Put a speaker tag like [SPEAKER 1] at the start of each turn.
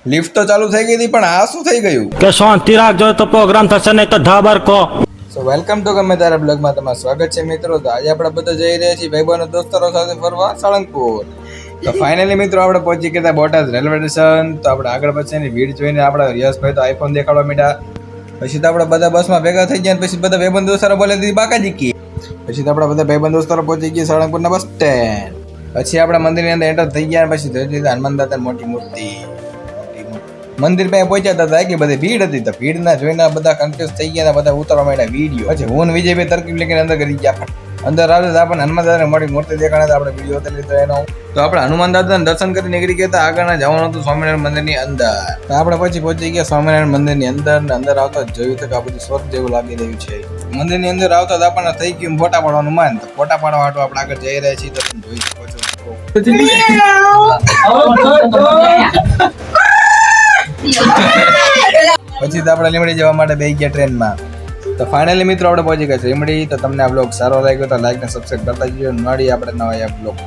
[SPEAKER 1] Lift તો ચાલુ થઈ ગઈ હતી પણ આ શું થઈ ગયું?
[SPEAKER 2] કે શાંતિ રાખજો તો પ્રોગ્રામ થશે નહીં તો ધાબર કો.
[SPEAKER 1] સો વેલકમ ટુ ગમે તારા બ્લોગમાં તમારું સ્વાગત છે મિત્રો. તો આજે આપણે બધા જઈ રહ્યા છીએ ભાઈબંધો દોસ્તરો સાથે ફરવા સાળંગપુર. તો ફાઇનલી મિત્રો આપણે પહોંચી ગયા બોટાદ રેલવે સ્ટેશન. તો આપણે આગળ પછીની ભીડ જોઈને આપણે યશભાઈ તો આઈફોન દેખાડવા માંડ્યા. પછી તો આપણે બધા બસમાં ભેગા થઈ ગયા. પછી બધા ભાઈબંધ દોસ્તારો બોલે દીધી બાકાજી કી. પછી તો આપણે બધા ભાઈબંધ દોસ્તારો પહોંચી ગયા સાળંગપુરના બસ સ્ટેન્ડ. પછી આપણે મંદિરની અંદર એન્ટર થઈ ગયા. પછી જોઈ લીધા હનુમાન દાદાની મોટી મૂર્તિ. મંદિર પાસે પહોંચ્યા હતા કે બધી ભીડ હતી. તો ભીડ ના જોઈને બધા કન્ફ્યુઝ થઈ ગયા. બધા ઉતારવા માંડ્યા વિડીયો. પછી હું વિજયભાઈ તરકીબ લઈને અંદર કરી ગયા. અંદર આવે તો આપણને હનુમાન દાદાની મોટી મૂર્તિ દેખાડે. આપણે વિડીયો ઉતારી લીધો એનો. તો આપણે હનુમાન દાદાના દર્શન કરી નીકળી ગયા હતા. આગળ જવાનું હતું સ્વામિનારાયણ મંદિરની અંદર. તો આપણે પછી પહોંચી ગયા સ્વામિનારાયણ મંદિરની અંદર. ને અંદર આવતા જોયું તો કે આ બધું સ્વર્ગ જેવું લાગી રહ્યું છે. મંદિરની અંદર આવતા જ આપણને થઈ ગયું ફોટા પાડવાનું માન. તો ફોટા પાડવા માટે આપણે આગળ જઈ રહ્યા છીએ. તો તમે જોઈ શકો છો. પછી તો આપણે લીમડી જવા માટે બેસી ગયા ટ્રેનમાં. તો ફાઇનલી મિત્રો આપણે પહોંચી ગયા છે લીમડી. તો તમને આ બ્લોગ સારો લાગ્યો તો લાઈક ને સબસ્ક્રાઇબ કરતા જજો. મળીએ આપણે નવા બ્લોગ.